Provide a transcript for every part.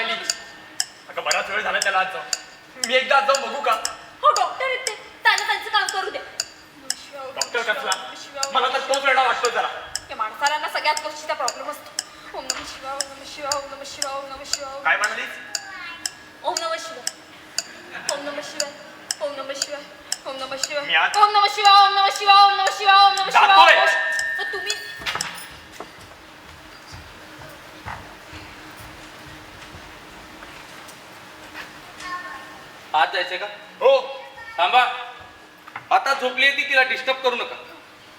वैशाली, अगं बराच वेळ झाला त्याला आज जाऊन. मी एकदा आज जाऊन बघू का? हो डॉक्टर येते, त्यांना त्यांचं काम करू द्या. डॉक्टर कसला? मला तर तोच वेळा वाटतो जरा. त्या माणसाला ना सगळ्याच गोष्टीचा प्रॉब्लेम असतो. ओम नमः शिवाय, ओम नमः शिवाय, ओम नमः शिवाय, ओम नमः शिवाय. काय म्हणालीस? ओम नमः शिवाय, ओम नमः शिवाय, ओम नमः शिवाय, ओम नमः शिवाय, मी आज- ओम नमः शिवाय, ओम नमः शिवाय, ओम नमः शिवाय, ओम नमः जातोय. शिवाय. तुम्ही आज जायचंय का? हो. थांबा, आता झोपली ती, तिला डिस्टर्ब करू नका.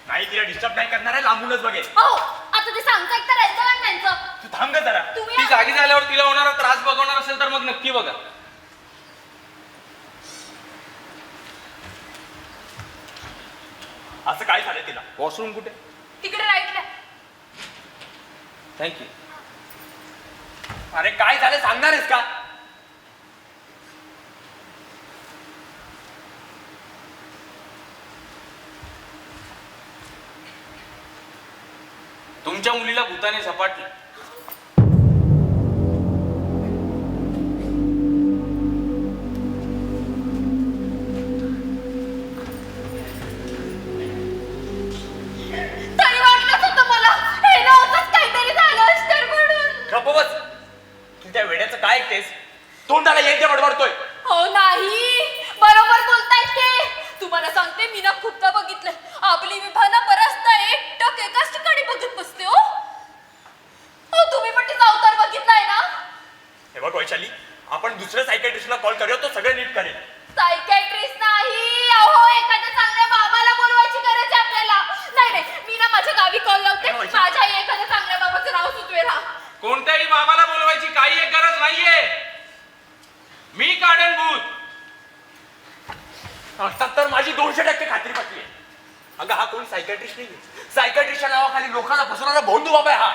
नाही, तिला डिस्टर्ब नाही करणार आहे, लांबूनच बघेल. हो आता ते सांगता एक तर यांचं आणि त्यांचं. तू थांब ग जरा. तुम्ही ती जागी झाल्यावर तिला होणारा त्रास बघवणार असेल तर मग नक्की बघा. असं काय झालं तिला? वॉशरूम कुठे? तिकडे राईटला. थँक्यू. अरे काय झालं सांगणार आहेस का? तुमच्या मुलीला भूताने झपाटलं. तरी वाटलंच होतं मला हे नव्हतंच काहीतरी झालं असतं म्हणून. गप्प बस. तू त्या वेड्याचं काय ऐकतेस? तोंडाला येते बडबडतोय. हो नाही, बरोबर बोलतायत ते. तुम्हाला सांगते, मी ना खूपदा बघितलंय. आपली विभाना बराचदा एकटक एकाच ठिकाणी बघत बसते. हो हो, तुम्ही पण तिचा अवतार बघितलाय ना? हे बघ वैशाली, आपण दुसऱ्या सायकॅट्रिस्टला कॉल करूया, तो सगळं नीट करेल. सायकॅट्रिस्ट नाही, अहो एखाद्या चांगल्या बाबाला बोलवायची गरज आहे आपल्याला. नाही नाही, मी ना माझ्या गावी कॉल लावते. माझ्या आई एखाद्या चांगल्या बाबाचं नाव सुचवेल. हा कोणत्याही बाबाला बोलवायची काही एक गरज नाहीये. मी काढेन भूत. आता तर माझी 200% खात्री पटली. अगं हा कोणी सायकॅट्रिस्ट नाही. सायकॅट्रिस्टच्या नावाखाली लोकांना फसवणारा भोंदू बाबा आहे हा.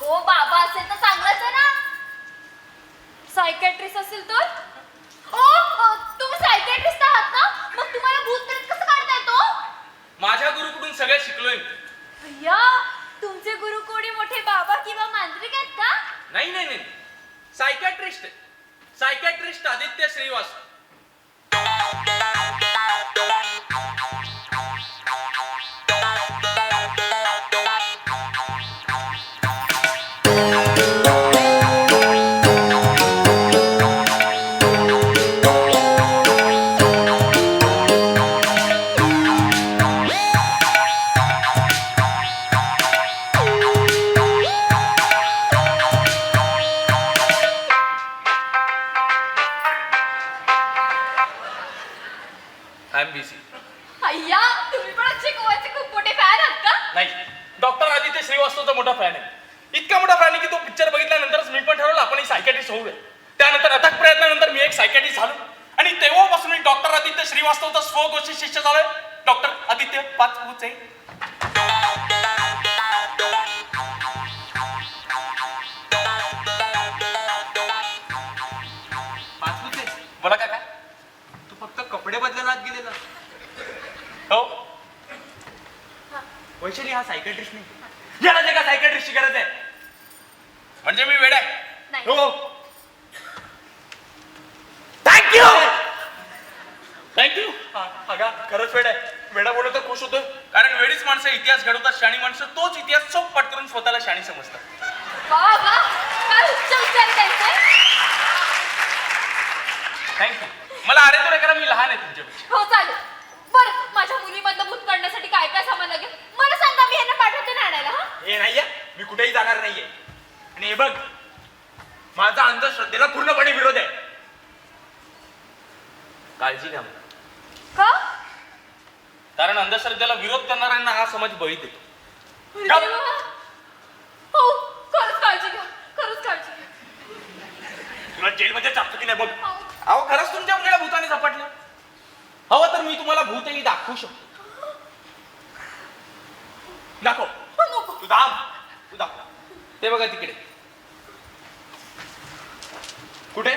हो, बाबा असेल तर चांगलंच आहे ना. सायकॅट्रिस्ट असेल तर तुम्ही सायकॅट्रिस्ट आहात ना, मग तुम्हाला भूत प्रेत कसं काढता येतो? माझ्या गुरुकडून सगळं शिकलोय. भैया, तुमचे गुरु कोणी मोठे बाबा किंवा मांत्रिक आहेत का? नाही नाही नाही, psychiatrist. Psychiatrist Aditya Shrivastava. I am busy. अय्या, तुम्ही पण अक्षय कुमारचे खूप मोठे फॅन आहात का? नाही, डॉक्टर आदित्य श्रीवास्तवचा मोठा फॅन आहे. इतका मोठा फॅन आहे की तो पिक्चर बघितल्यानंतरच मी पण ठरवलं आपण सायकॅट्रिस्ट होऊया. त्यानंतर अथक प्रयत्नानंतर मी एक सायकॅट्रिस्ट झालो आणि तेव्हापासून मी डॉक्टर आदित्य श्रीवास्तवचा स्वघोषित शिष्य झालोय. डॉक्टर आदित्य 5 भूत आहे. बोला काय? तू फक्त कपडे बदलायला गेलेला. हो, वैशाली हा सायकॅट्रिस्ट नाही. याला जे का सायकॅट्रिस्टची गरज आहे. म्हणजे मी वेड आहे. नाही. हो, थँक्यू. थँक्यू. अगा खरंच वेड आहे. वेडा बोलत तर खुश होतोय. कारण वेळीच माणसं इतिहास घडवतात, शाणी माणसं तोच इतिहास चोखपट करून स्वतःला शाणी समजतात. वा वा, काय उच्च विचार आहे त्यांचे. थँक्यू. मला अरे तुरे करा, मी लहान आहे तुमच्यापेक्षा. हो चालेल. बरं, माझ्या मुलीमधलं भूत काढण्यासाठी काय काय सामान लागेल मला सांगा, मी यांना पाठवते ना आणायला. हा हे नाहीये, मी कुठेही जाणार नाहीये. आणि हे बघ, माझा अंधश्रद्धेला पूर्णपणे विरोध आहे. काळजी घ्या, का? कारण अंधश्रद्धेला विरोध करणाऱ्यांना हा समाज बळी देतो. अरे का? देवा. हो, खरंच काळजी घ्या, खरंच काळजी घ्या. तुला जेलमध्ये टाकतो की नाही बघ. हो. अहो, खरंच तुमच्या मुलीला भूताने झपाटलं. हवं तर मी तुम्हाला भूतही दाखवू शकतो. दाखव. नको. तू दाम. तू दाखव. ते बघा तिकडे. कुठे?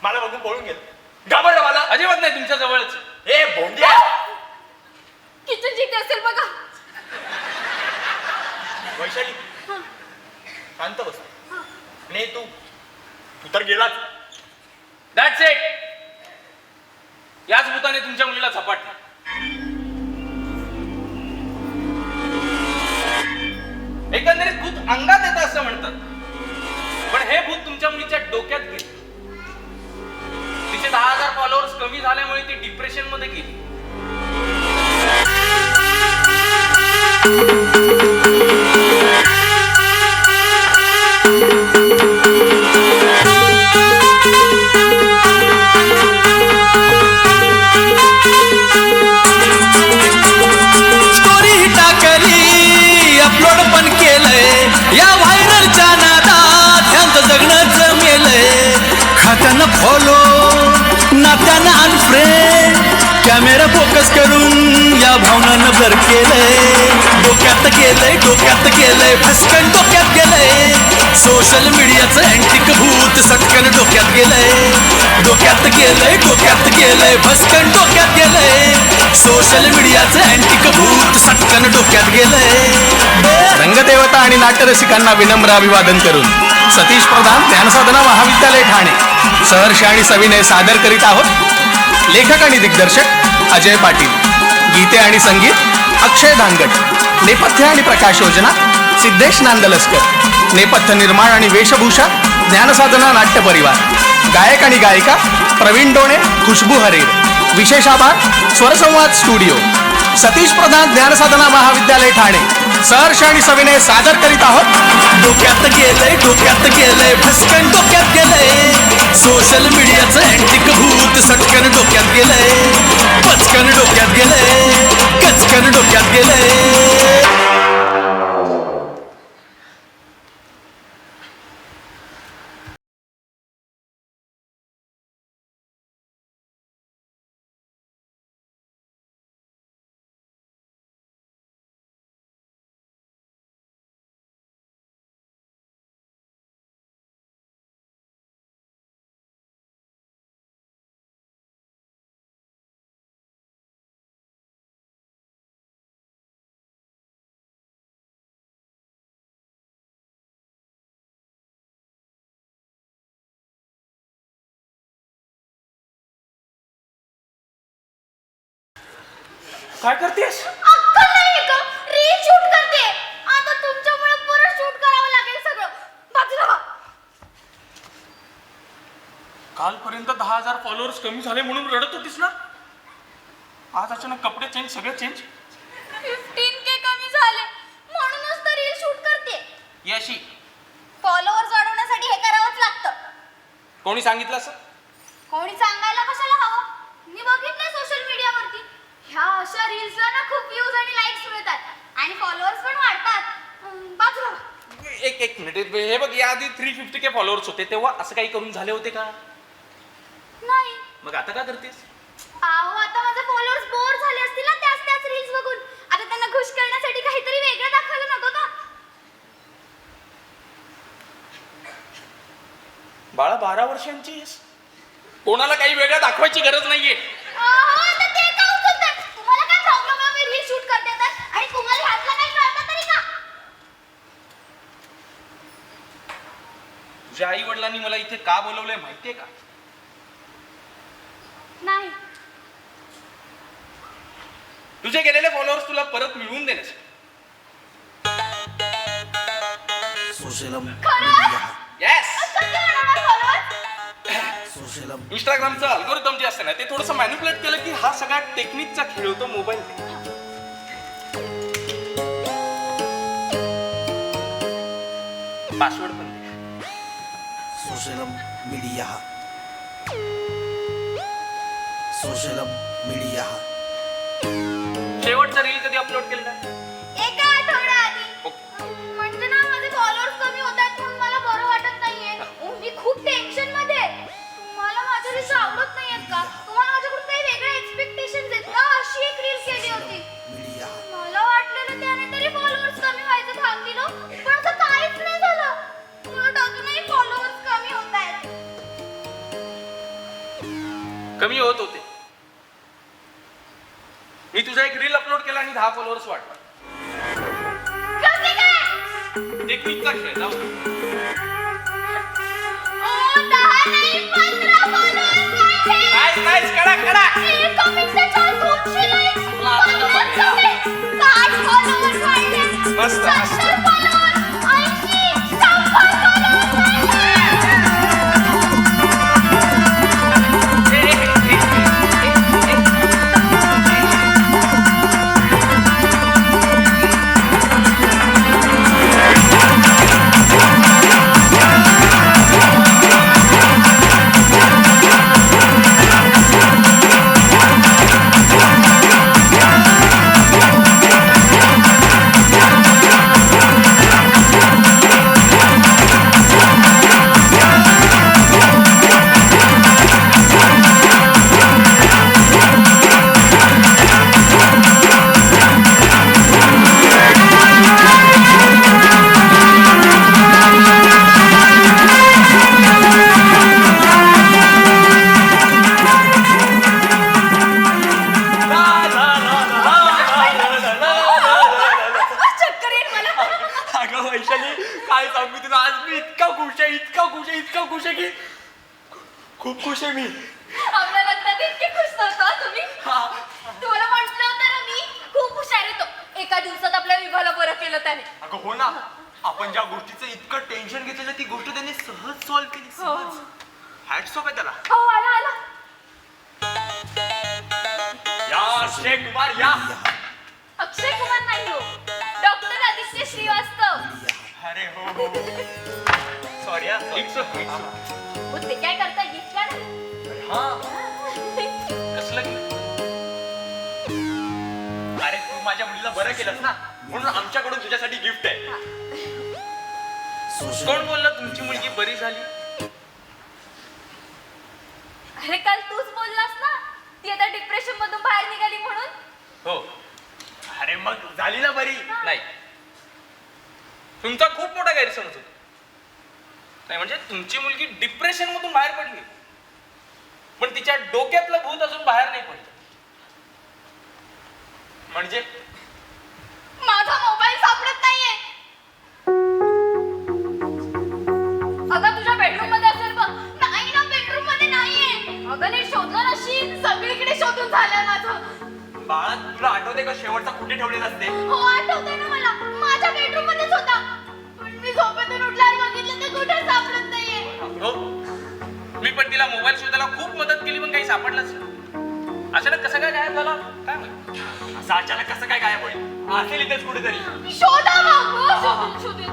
मला बघून पळून गेल. घाबरलं मला. अजिबात नाही, तुमच्या जवळच. ए भोंड्या. किचन जिथे असेल बघा. वैशाली शांत बस. आणि तू तू तर गेलाच. That's it. याच भूताने तुमच्या मुलीला झपाटलं. एकंदरीत भूत अंगात येतं असं म्हणतात, पण हे भूत तुमच्या मुलीच्या डोक्यात गेले. तिचे 10,000 फॉलोअर्स कमी झाल्यामुळे ती डिप्रेशन मध्ये गेली. स्टोरी टाकली, अपलोड पण केलंय. या व्हायरलच्या नादात ह्यांचं जगणं जमेलंय. खात्यानं फॉलो, नात्यानं अनफ्रेंड, कॅमेरा फोकस करून या भावनांना ब्लर केलंय. डोक्यात गेलंय फसकन डोक्यात गेलंय. सोशल मीडियाचं अँटिक भूत सटकन डोक्यात गेलंय. डोक्यात गेलंय फसकन डोक्यात गेलंय. सोशल मीडियाचं अँटिक भूत सटकन डोक्यात गेलंय. रंगदेवता आणि नाट्यरसिकांना विनम्र अभिवादन करून सतीश प्रधान ज्ञानसाधना महाविद्यालय ठाणे सहर्ष आणि सविनय सादर करीत आहोत. लेखक आणि दिग्दर्शक अजय पाटील, गीते आणि संगीत अक्षय धांगट, नेपथ्य आणि प्रकाश योजना सिद्धेश नांदलस्कर, नेपथ्य निर्माण आणि वेशभूषा ज्ञानसाधना नाट्य परिवार, गायक आणि गायिका प्रवीण डोणे, खुशबू हरेर. विशेष आभार स्वरसंवाद स्टुडिओ. सतीश प्रधान ज्ञानसाधना महाविद्यालय ठाणे सहर्ष आणि सविनय सादर करीत आहोत. डोक्यात गेलंय फसकन डोक्यात गेलंय. सोशल मीडियाचं अँटिक भूत सटकन डोक्यात गेलंय. पचकन डोक्यात गेलंय, कचकन डोक्यात गेलंय. काय करतेस? अक्कल नाही का? रील शूट करते. आता तुमच्यामुळे परत शूट करावं लागेल सगळं. बाजूला व्हा. कालपर्यंत 10,000 फॉलोअर्स कमी झाले म्हणून रडत होतीस ना? आज अचानक कपडे चेंज, सगळं चेंज. 15K कमी झाले म्हणूनच तर रील शूट करते. याशी फॉलोअर्स वाढवण्यासाठी हे करावंच लागतं. कोणी सांगितलं असं? कोणी सांगायला कशाला हवं? मी बघितलंय सोशल मीडियावरती. ह्या अशा रील्सला ना खूप व्ह्यूज आणि लाईक्स मिळतात आणि फॉलोअर्स पण वाढतात. बाजूला व्हा. एक मिनिट. हे बघ, याआधी 350K फॉलोअर्स होते तेव्हा असं काही करून झाले होते का? नाही. मग आता का करतेस? अहो, आता माझे फॉलोअर्स बोर झाले असतील ना त्याच रील्स बघून. आता त्यांना खुश करण्यासाठी काहीतरी वेगळं दाखवायला नको का? बाळा 12 वर्षांची आहेस. कोणाला काही वेगळं दाखवायची गरज नाहीये. अहो, आता ते का उचलताय? तुम्हाला काय प्रॉब्लेम आहे? मी रील शूट करते तर आणि तुम्हाला ह्यातला काही कळतं तरी का? तुझ्या आई वडिलांनी मला इथे का बोलवलंय माहितीये का? नाही. तुझे गेलेले फॉलोअर्स तुला परत मिळवून देण्यासाठी. येस. इंस्टाग्रामचं अल्गोरिदम जे असतं ना, ते थोडंसं मॅनिप्युलेट केलं की हा सगळा टेक्निकचा खेळ होतो मोबाईल. पासवर्ड पण दे. Social media. शेवटचा रील कधी अपलोड केलेला? एका आठवड्या आधी. म्हणजे ना माझे फॉलोअर्स कमी होत आहेत म्हणून मला बरं वाटत नाहीये. मी खूप टेन्शन मध्ये आहे. तुम्हाला माझे रील्स आवडत नाहीयेत का? तुम्हाला माझ्याकडून काही वेगळे एक्सपेक्टेशन्स आहेत का? अशी एक रील केली होती. मला वाटलेलं त्याने तरी फॉलोअर्स कमी व्हायचं थांबविलं, पण असं काहीच नाही झालं. उलट अजूनही फॉलोअर्स कमी होत आहेत. कमी होत होते. मी तुझा एक रील अपलोड केला आणि 10 फॉलोअर्स वाढला. कसे काय? टेक्निकचा खेळ. जाऊ दे. ओ, खुश आहे की खूप खुश आहे मी. आपल्या लग्नात इतके खुश नव्हता तुम्ही. हा. तुम्हाला म्हटलं होतं ना मी खूप हुशार येतो. एका दिवसात आपल्या विभाला बरं केलं त्याने. अगं हो ना, आपण ज्या गोष्टीचं इतकं टेन्शन घेतलेलं ती गोष्ट त्यांनी सहज सॉल्व्ह केली. सहज. हॅट्स ऑफ आहे त्याला. हो आला आला. या अक्षय कुमार या. अक्षय कुमार नाही हो, डॉक्टर आदित्य श्रीवास्तव. अरे हो हो सॉरी हा हो, ते काय करता गिफ्ट का नाही? हा. कसलं की? अरे तू माझ्या मुलीला बरं केलंस ना, म्हणून आमच्याकडून तुझ्यासाठी गिफ्ट आहे. कोण बोललं तुमची मुलगी बरी झाली? अरे काल तूच बोललास ना ती आता डिप्रेशन मधून बाहेर निघाली म्हणून. हो. अरे मग झाली ना बरी. नाही, तुमचा खूप मोठा गैरसमज होता. नाही म्हणजे तुमची मुलगी डिप्रेशन मधून बाहेर पडली, पण तिच्या डोक्यातलं भूत अजून बाहेर नाही पडलं. म्हणजे माझा मोबाईल सापडत नाहीये. अगं तुझ्या बेडरूम मध्ये असेल बघ. नाही ना, बेडरूम मध्ये नाहीये. अगं नीट शोधलं नशील, सगळीकडे शोधून झालंय माझं. बाळा तुला आठवते का शेवटचा कुठे ठेवलेला असते? हो आठवतंय ना मला, माझ्या बेडरूम मध्येच होता. पण मी झोपेतून उठल्यावर बघितलं ते कुठे सापडत नाहीये. हो, मी पण तिला मोबाईल शोधायला खूप मदत केली पण काही सापडलंच नाही. अचानक कसं काय गायब झाला काय माहिती? असं अचानक कसं काय गायब होईल? असेल इथेच कुठेतरी. शोधा मग. हो, शोधू.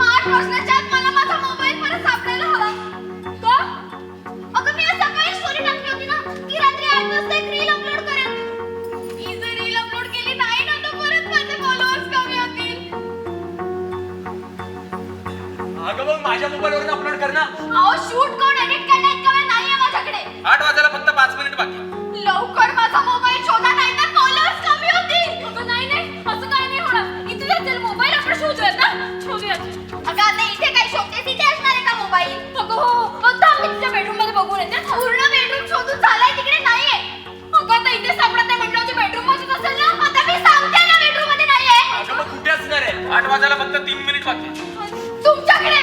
8 वाजण्याच्या आत मला माझा मोबाईल परत सापडायला हवा. का? अगं मी आज सकाळी स्टोरी टाकली होती ना की रात्री 8 वाजता एक रील अपलोड करेन. मी जर रील अपलोड केली नाही ना तर परत माझे फॉलोअर्स कमी होतील. अगं मग माझ्या मोबाईलवरून अपलोड कर ना. अहो शूट करून एडिट करण्यात इतका वेळ नाहीये माझ्याकडे. 8 वाजायला फक्त 5 मिनिट बाकी. लवकर माझा मोबाईल शोधा नाही तर फॉलोअर्स कमी होतील. अगं नाही असं काही नाही होणार. इथे असेल मोबाईल, आपण शोधूयात ना. अगं आता इथे काय शोधतेस, इथे असणार आहे का मोबाईल? अगं हो, थांब मी तुझ्या बेडरूम मध्ये बघून येते. पूर्ण बेडरूम शोधून झालाय, तिकडे नाहीये. अगं आता इथे सापडत नाही म्हटलं होती बेडरूम मध्येच असेल ना. आता मी सांगते ना बेडरूम मध्ये नाहीये. अगं मग कुठे असणार आहे? 8 वाजायला फक्त 3 मिनिट बाकी. तुमच्याकडे.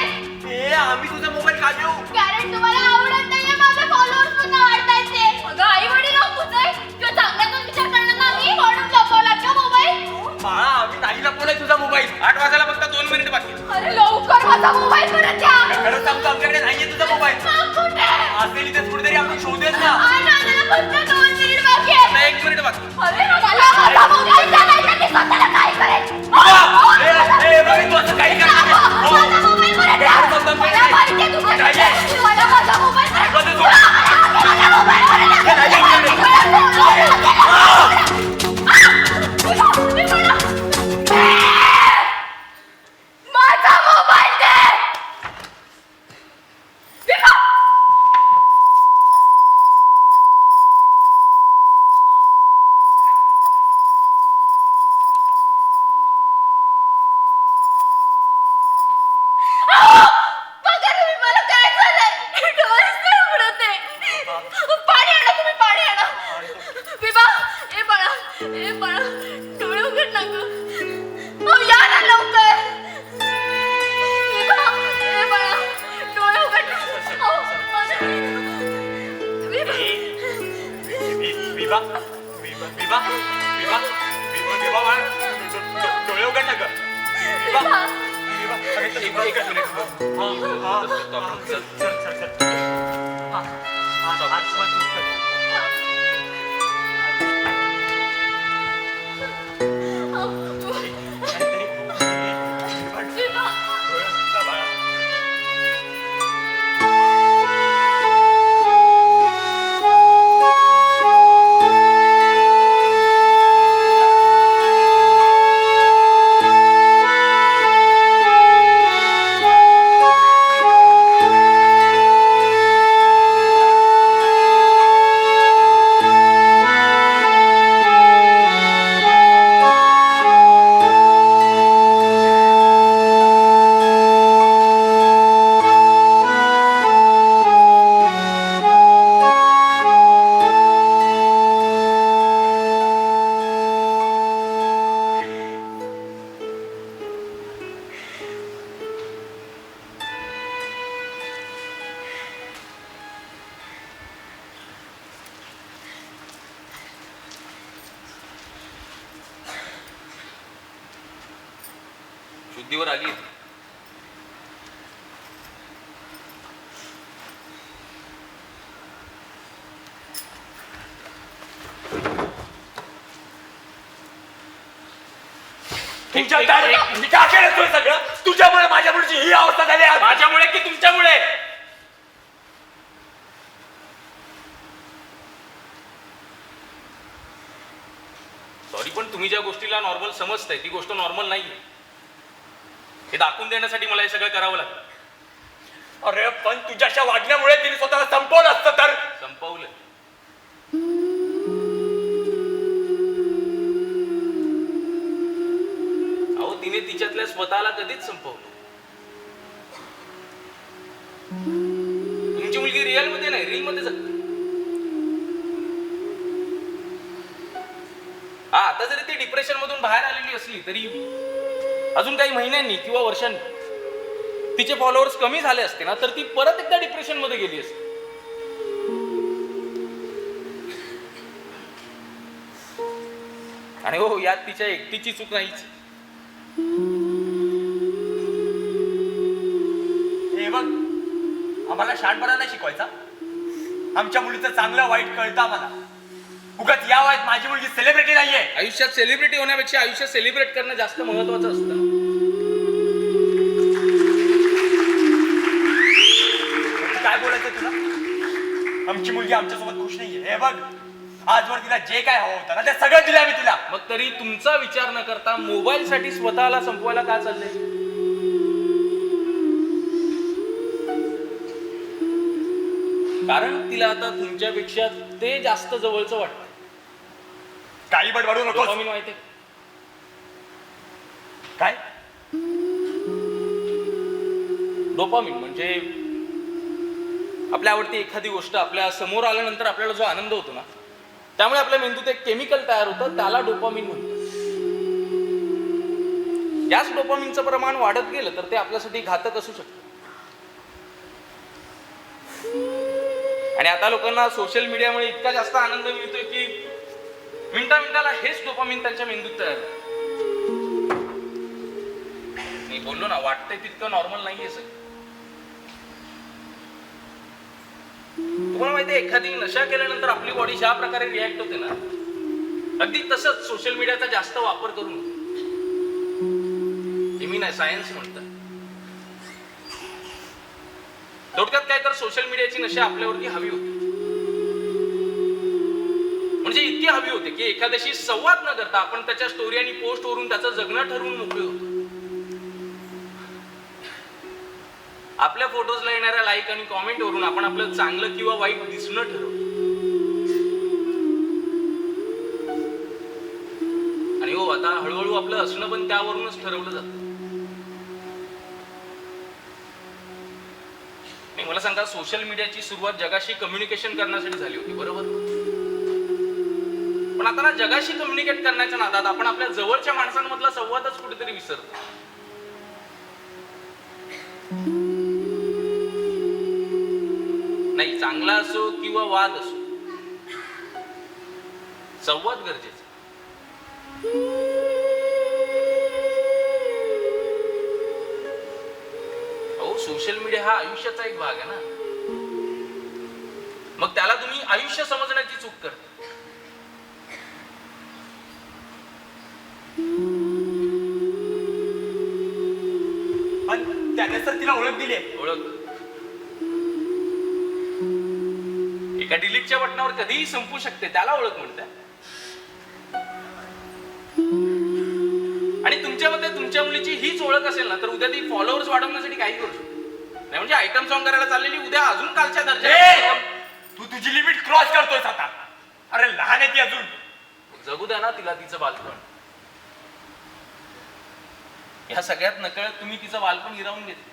ए आम्ही तुझा मोबाईल का देऊ? कारण तुम्हाला आवडत नाहीये माझे फॉलोअर्स पुन्हा वाढतायत ते. अगं आई वडील तुझं आहे किंवा चांगल्यातून विचार करणार ना मी, म्हणून लपवला का मोबाईल? बाळा आम्ही नाही लपवलाय तुझा मोबाईल. 8 वाजायला फक्त 2 मिनिट बाकी. अरे लवकर माझा मोबाईल परत द्या. खरं सांगतो आमच्याकडे नाहीये तुझा मोबाईल. मग कुठे? असेल इथेच कुठेतरी, आपण शोधूयात ना. आज आम्हाला फक्त 2 मिनिट बाकी आहे. आता 1 मिनिट बाकी. अरे मला माझा मोबाईल द्या, नाहीतर मी स्वतःला काय करेन. रवी, तू असं काही करणार नाही. हो. माझा मोबाईल परत द्या. मला माहिती आहे तुमच्याकडे. मला माझा मोबाईल परत द्या. माझा मोबाईल परत द्या. माझा मोबाईल दे. विभा. बघा तुम्ही, मला काय झालंय. डोळेच नाही उघडत आहे. पाणी आणा तुम्ही, पाणी आणा. विभा, ए बाळा डोळे उघड ना गं. अहो, या ना लवकर. विभा, ए बाळा डोळे उघड ना. अहो, माझं- विभा. विभा विभा विभा विभा विभा विभा बाळा, डोळे उघड ना गं. विभा विभा, अरे तर विभा एकच मिनिट. हा चल चल चल चल. हा आज मग तू चल. काहीतरी विभा, विभा. डोळे उघड ना बाळा. बुद्धीवर आली आहे. मी का केलं सगळं? तुझ्यामुळे माझ्या मुलीची ही अवस्था झाली आज. माझ्यामुळे की तुमच्यामुळे? सॉरी, पण तुम्ही ज्या गोष्टीला नॉर्मल समजताय ती गोष्ट नॉर्मल नाहीये. हे दाखवून देण्यासाठी मला हे सगळं करावं लागतं. अरे पण तुझ्याच्या वागण्यामुळे तिने स्वतःला संपवलं असतं तर. संपवलं. अहो, तिने तिच्यातल्या स्वतःला कधीच संपवलं. तुमची मुलगी रिअल मध्ये नाही, रील मध्ये जगते. हा, आता जरी ती डिप्रेशन मधून बाहेर आलेली असली तरी अजून काही महिन्यांनी किंवा वर्षांनी तिचे फॉलोअर्स कमी झाले असते ना, तर ती परत एकदा डिप्रेशन मध्ये गेली असते. आणि हो, यात तिच्या एकटीची चूक नाहीच. हे बघ, आम्हाला शहाणपणा नाही शिकवायचा. आमच्या मुलीचं चांगलं वाईट कळतं आम्हाला. उगाच या वयात माझी मुलगी सेलिब्रिटी नाहीये. आयुष्यात सेलिब्रिटी होण्यापेक्षा आयुष्यात सेलिब्रेट करणं जास्त महत्वाचं असतं. काय बोलायचं तुला? आमची मुलगी आमच्यासोबत खुश नाहीये. हे बघ, आजवर तिला जे काय हवं होतं ना ते सगळं दिलं मी तिला. मग तरी तुमचा विचार न करता मोबाईल साठी स्वतःला संपवायला का चाललंय? कारण तिला आता तुमच्यापेक्षा ते जास्त जवळचं वाटतं. काही बडबडू नको. डोपामिन माहिती काय? डोपामिन म्हणजे आपल्या आवडती एखादी गोष्ट आपल्या समोर आल्यानंतर आपल्याला जो आनंद होतो ना, त्यामुळे आपल्या मेंदूत एक केमिकल तयार होतं, त्याला डोपामिन म्हणतात. याच डोपामिनचं प्रमाण वाढत गेलं तर ते आपल्यासाठी घातक असू शकतं. आणि आता लोकांना सोशल मीडियामुळे इतका जास्त आनंद मिळतोय की मिनिटाला हेच डोपामिन त्यांच्या मेंदूत तयार होतं. मी बोललो ना, वाटतंय तितकं नॉर्मल नाहीये सगळं. तुम्हाला माहिती आहे, एखादी नशा केल्यानंतर आपली बॉडी ज्या प्रकारे रिॲक्ट होते ना, अगदी तसंच सोशल मीडियाचा जास्त वापर करून होतो. हे मी नाही, सायन्स म्हणतात. थोडक्यात काय, तर सोशल मीडियाची नशा आपल्यावरती हवी होती. म्हणजे इतकी हवी होते की एखाद्याशी संवाद न करता आपण त्याच्या स्टोरी आणि पोस्ट वरून त्याचं जगणं ठरवून मोकळे होतो. आपल्या फोटोजला येणाऱ्या लाईक आणि कॉमेंट वरून आपण आपलं चांगलं किंवा वाईट दिसणं ठरवतो. आणि हो, आता हळूहळू आपलं असणं पण त्यावरूनच ठरवलं जातं. मला सांगा, सोशल मीडियाची सुरुवात जगाशी कम्युनिकेशन करण्यासाठी झाली होती, बरोबर? पण आता ना, जगाशी कम्युनिकेट करण्याच्या नादात आपण आपल्या जवळच्या माणसांमधला संवादच कुठेतरी विसरतो. नाही, चांगला असो किंवा वाद असो, संवाद गरजेचा. सोशल मीडिया हा आयुष्याचा एक भाग आहे ना, मग त्याला तुम्ही आयुष्य समजण्याची चूक करता. पण त्याने तर तिला ओळख दिली. ओळख एका डिलीटच्या बटनावर कधीही संपू शकते, त्याला ओळख म्हणतात. आणि तुमच्यामध्ये तुमच्या मुलीची हीच ओळख असेल ना, तर उद्या ती फॉलोअर्स वाढवण्यासाठी काही करू शकते. नाही म्हणजे आयटम सॉंग करायला चाललेली उद्या अजून कालच्या दर्जा. तू तुझी लिमिट क्रॉस करतोयस आता. अरे लहान आहे ती अजून. जगू द्या ना तिला तिचं बालपण. ह्या सगळ्यात नकळत तुम्ही तिचं बालपण हिरावून घेतलं.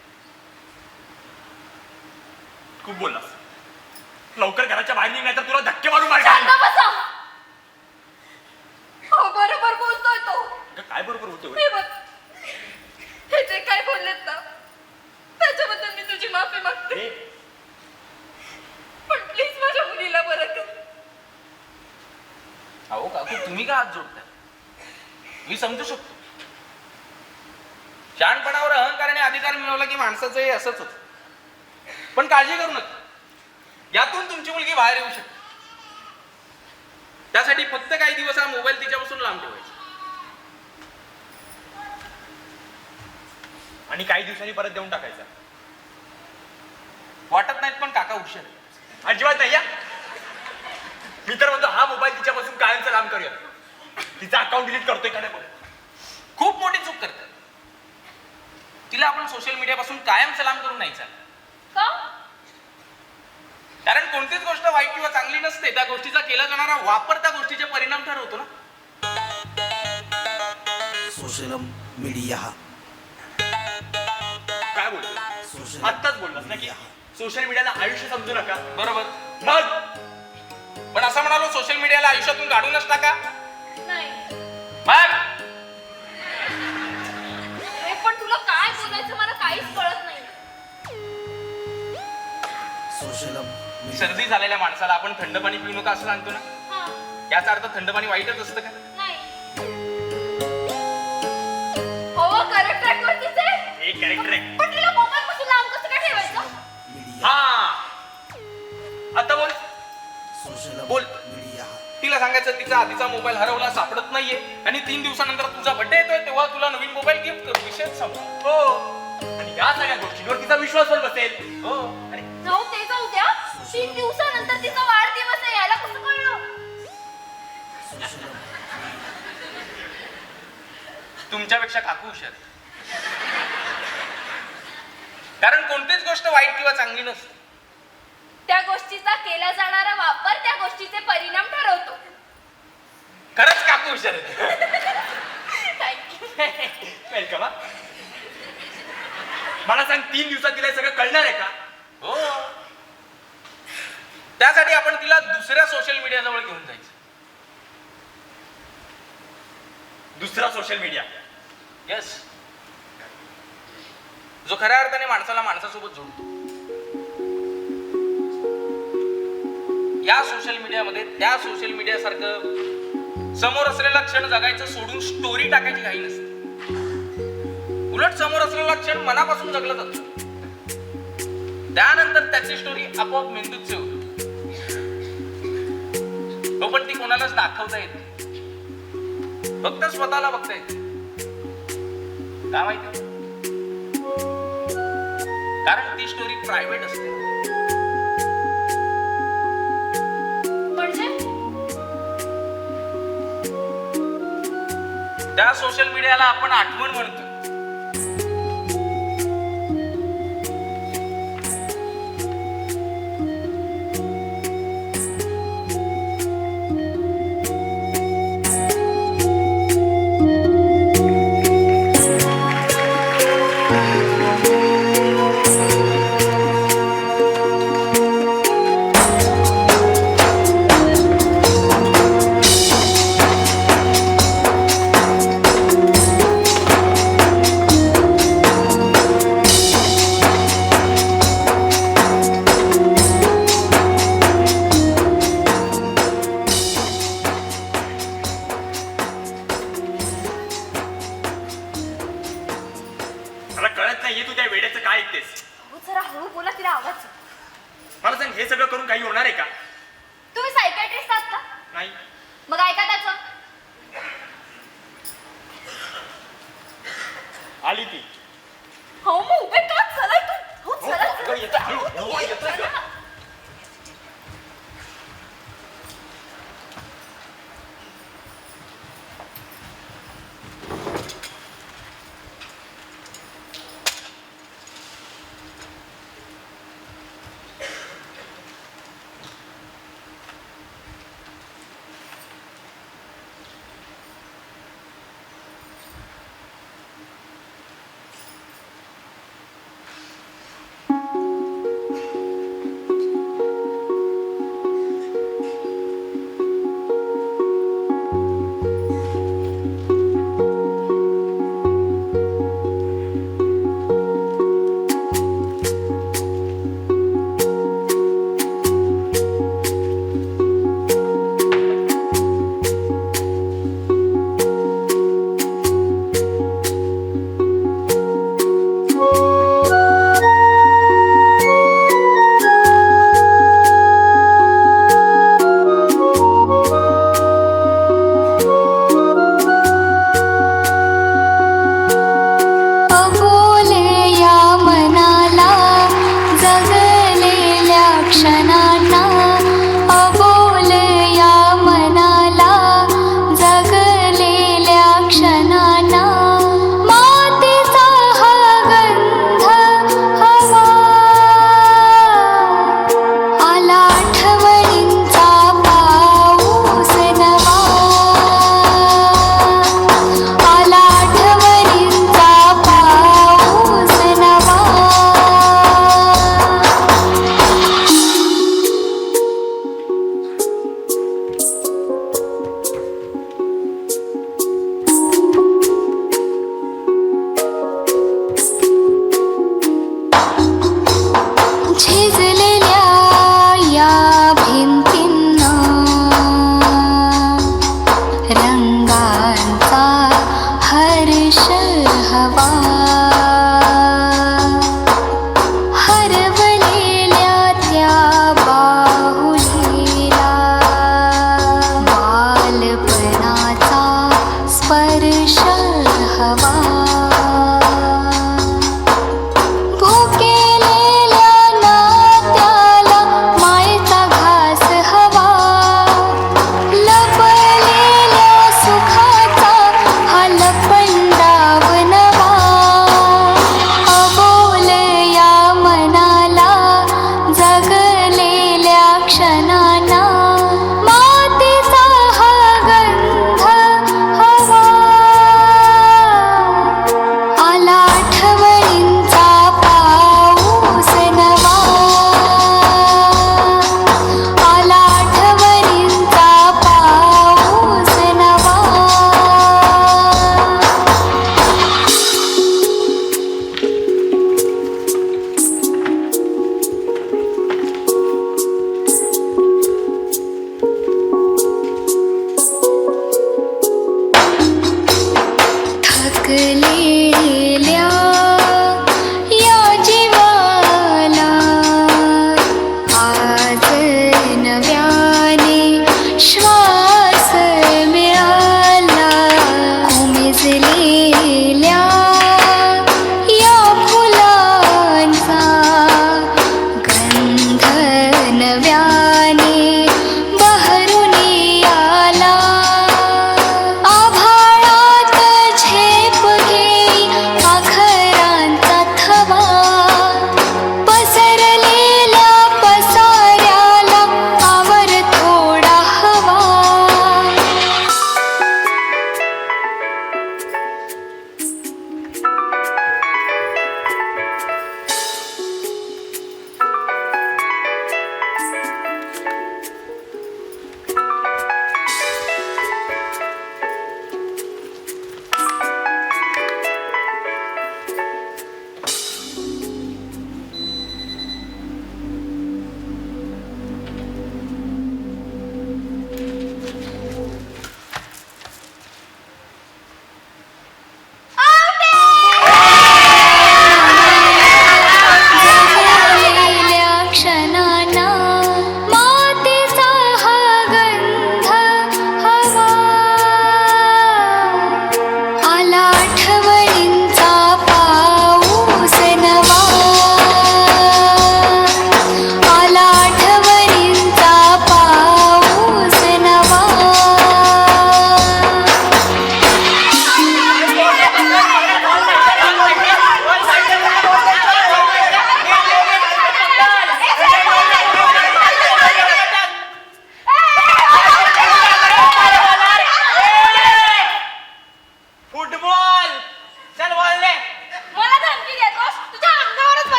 खूप बोललास. लवकर घराच्या बाहेर निघ, नाही तर तुला धक्के मारून शांत मारणार. बसा. हो, बरोबर बोलतोय तो. काय बरोबर होतं? हे बघ, हे जे काय बोललेत ना, त्याच्याबद्दल मी तुझी माफी मागते. पण प्लीज माझ्या मुलीला बरं कर. अहो काकू, तुम्ही का हात जोडताय? मी समजू शकतो. शहाणपणावर अहंकार आणि अधिकार मिळवला की माणसाचं हे असंच होतं. पण काळजी करू नका, यातून तुमची मुलगी बाहेर येऊ शकते. त्यासाठी फक्त काही दिवस हा मोबाईल तिच्यापासून लांब ठेवायचा. आणि काही दिवसांनी परत देऊन टाकायचा. वाटत नाहीत पण काका हुशार आहे. अजिबात नाही या. मी तर म्हणतो हा मोबाईल तिच्यापासून कायमचा लांब करूया. तिचा अकाउंट डिलीट करतोय का नाही बघ. खूप मोठी चूक करतात. तिला आपण सोशल मीडियापासून कायम सलाम करून नाही चालत. का? कारण कोणतीच गोष्ट वाईट किंवा चांगली नसते, त्या गोष्टीचा केला जाणारा वापर त्या गोष्टीचे परिणाम ठरवतो ना. सोशल मीडिया काय बोलतो? आत्ताच बोललास ना की सोशल मीडियाला आयुष्य समजू नका. बरोबर. मग पण असं म्हणालो सोशल मीडियाला आयुष्यातून काढूनच टाका. नाही. मग अरे पण तुला काय बोलायचं मला काहीच कळत नाही. सोशल सर्दी झालेल्या माणसाला आपण थंड पाणी पिऊ नका असं सांगतो ना. हा. याचा अर्थ थंड पाणी वाईटच असतं का? नाही. हो करेक्ट ट्रॅक वरतीच आहे. हे करेक्ट आहे. पण तिला मोबाईल पासून लांब कसं काय ठेवायचं? मीडिया हा आता बोल. सोशल बोल. मीडिया तिला सांगायचं तिचा आधीचा मोबाईल हरवला, सापडत नाहीये आणि 3 दिवसानंतर तुझा बर्थडे येतोय तेव्हा तुला नवीन मोबाईल गिफ्ट करू. विषयच संपला. हो. आणि या सगळ्या गोष्टींवर तिचा विश्वास पण बसेल. हो. आणि जाऊ ते जाऊ द्या. 3 दिवसानंतर तिचा वाढदिवस आहे याला कसं कळलं? सोशल तुमच्यापेक्षा काकू हुशार आहे. कारण कोणतीच गोष्ट वाईट किंवा चांगली नसते. त्या गोष्टीचा केला जाणारा वापर त्या गोष्टीचे परिणाम ठरवतो. खरंच काकू हुशार आहे. थँक्यू. वेलकम. मला सांग 3 दिवसात तिला हे सगळं कळणार आहे का? हो. त्यासाठी आपण तिला दुसऱ्या सोशल मीडिया जवळ घेऊन जायचं. दुसरा सोशल मीडिया. यस. जो खऱ्या अर्थाने माणसाला माणसासोबत जोडतो. या सोशल मीडियामध्ये त्या सोशल मीडिया सारखं समोर असलेला क्षण जगायचं सोडून स्टोरी टाकायची घाई नसते. उलट समोर असलेला क्षण मनापासून जगला जातो. त्यानंतर त्याची स्टोरी आपोआप मेंदूत सेव होते. हो पण ती कोणालाच दाखवता येत नाही. फक्त स्वतःला बघता येते. काय माहिती? कारण ती स्टोरी प्रायव्हेट असते. म्हणजे त्या सोशल मीडियाला आपण आठवण म्हणतो. मला कळत नाहीये तू त्या वेड्याचं काय ऐकतेस. हो जरा हळू बोला तिला आवाज येतो. मला सांग हे सगळं करून काही होणार आहे का? तुम्ही सायकॅट्रिस्ट आहात का? नाही. मग ऐका त्याचं. आली ती. हो मग उभे का चला इथून. हो हो, चला अगं, येतं हळू. हो, येतं चला. गं.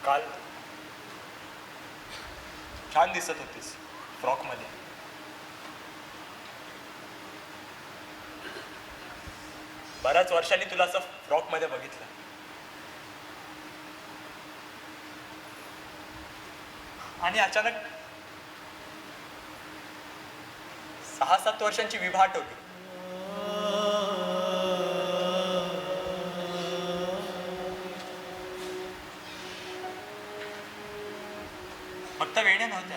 काल छान दिसत होतीस फ्रॉकमध्ये. बऱ्याच वर्षांनी तुला असं फ्रॉकमध्ये बघितलं. आणि अचानक 6-7 वर्षांची विभा आठवली. फक्त वेण्या नव्हत्या,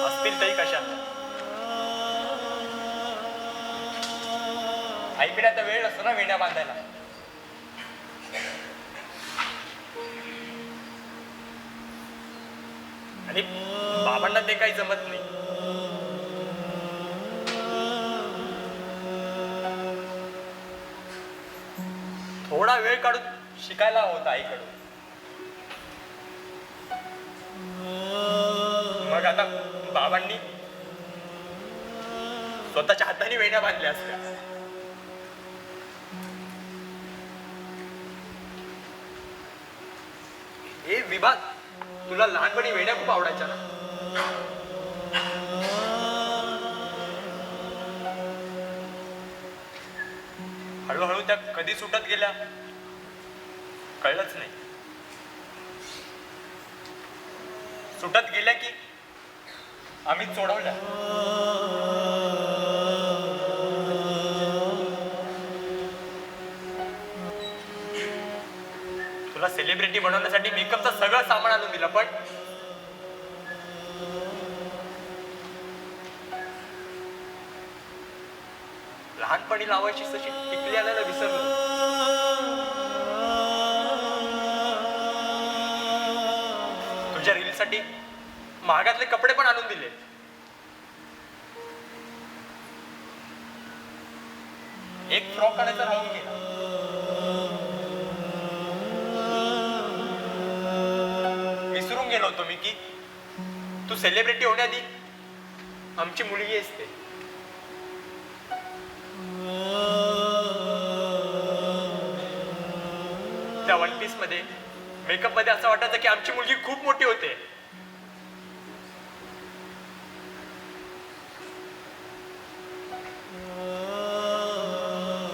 असतील तरी कशा. आईकडे आता वेळ नसतो ना वेण्या बांधायला. आणि बाबांना ते काही जमत नाही. थोडा वेळ काढून शिकायला होता आईकडून. मग आता बाबांनी स्वतःच्या हाताने वेण्या बांधल्या असत्या. हे विभा, तुला लहानपणी वेण्या खूप आवडायच्या ना. हळूहळू त्या कधी सुटत गेल्या कळलंच नाही. सुटत गेल्या की आम्ही सोडवल्या. तुला सेलिब्रिटी बनवण्यासाठी मेकअपचं सगळं सामान आणून दिलं, पण लहानपणी लावायची तशी टिकली आल्याला विसरलो. तुझ्या रीलसाठी महागातले कपडे पण आणून दिले. एक फ्रॉक आणायचा राहून गेला. विसरून गेलो होतो मी की तू सेलिब्रिटी होण्याआधी आमची मुलगी असते. त्या वन पीस मध्ये मेकअप मध्ये असं वाटायचं की आमची मुलगी खूप मोठी होते.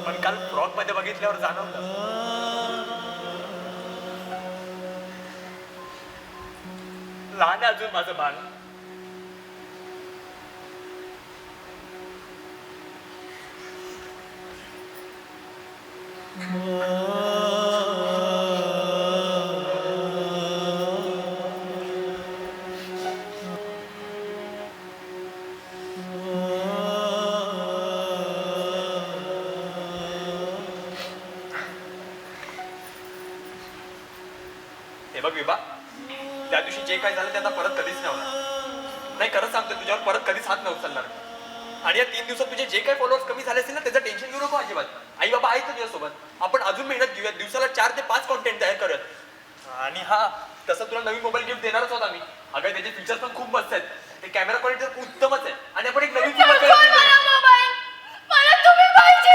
पण काल फ्रॉक मध्ये बघितल्यावर जाणवलं लहान आहे अजून माझं बाळ. हे बघ विभा, त्या दिवशी जे काही झालं ते आता परत कधीच नाही होणार. नाही, खरंच सांगतो, तुझ्यावर परत कधीच हात नाही उचलणार. आणि या 3 दिवसात तुझे जे काही फॉलोअर्स कमी झाले असतील ना, त्याचं टेन्शन घेऊ नको अजिबात. आई बाबा आहेत तुझ्यासोबत. आपण अजून मेहनत घेऊया, दिवसाला 4 ते 5 कॉन्टेंट तयार करूयात. आणि हा, तसं तुला नवीन मोबाईल गिफ्ट देणारच होता मी. अगं त्याचे फीचर्स पण खूप मस्त आहेत. ते कॅमेरा क्वालिटी तर उत्तमच आहे. आणि आपण एक नवीन मोबाईल मला मोबाईल, मला तुम्ही पाहिजे.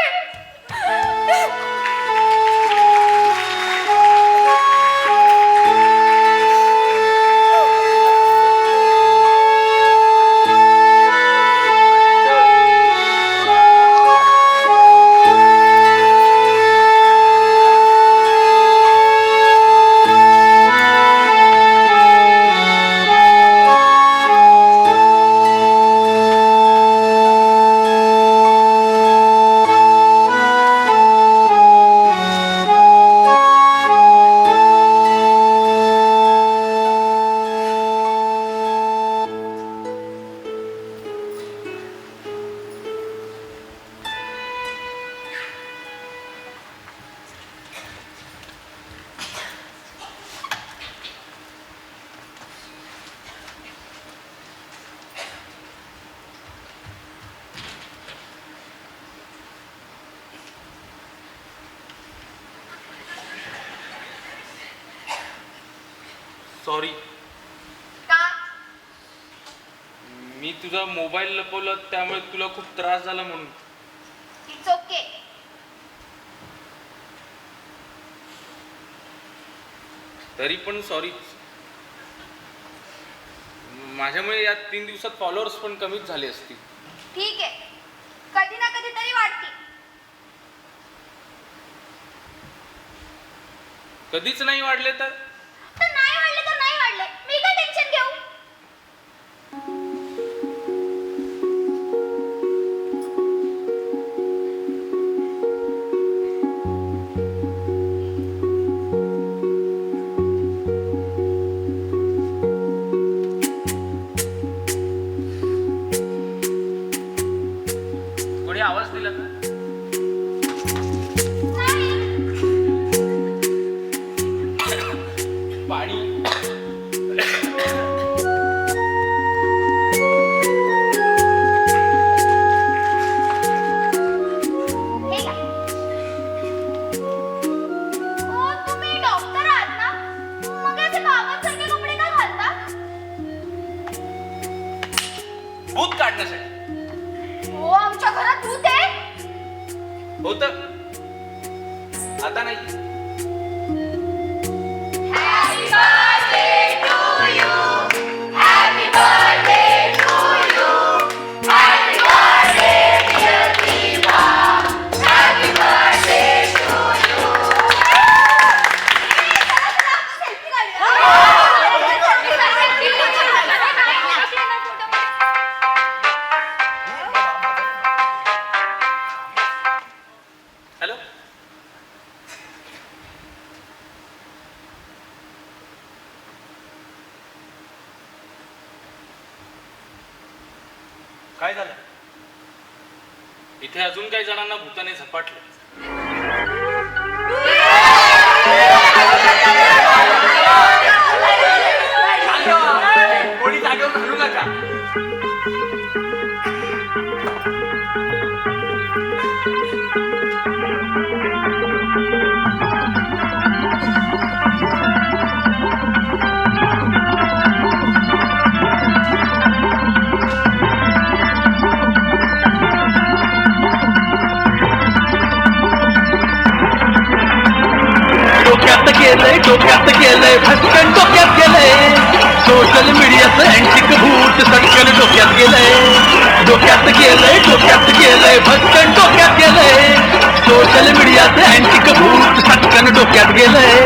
सॉरी. का? मी मी तुझा मोबाईल लपवला त्यामुळे तुला खूप त्रास झाला म्हणून. It's okay. तरी पण सॉरी. माझ्यामुळे या 3 दिवसात फॉलोअर्स पण कमीच झाले असतील. ठीक आहे, कधी ना कधी तरी वाटते. कधीच नाही वाढले तर नाही वाढले तर नाही वाढले, मी काय टेन्शन घेऊ. कोणी आवाज दिला का? पाणी. हे घ्या. ओ, तुम्ही डॉक्टर आहात ना? मग असे बाबांसारखे कपडे का घालता? भूत काढण्यासाठी. हो, आमच्या घरात भूत आहे. होत आता नाही. हॅलो. काय झालं? इथे अजून काही जणांना भूताने झपाटले. कोणी जागेवर घालू नका. डोक्यात गेलंय भटकन डोक्यात गेलंय सोशल मीडियाचं अँटिक भूत सटकन डोक्यात गेलंय भटकन डोक्यात गेलंय सोशल मीडियाचं अँटिक भूत सटकन डोक्यात गेलंय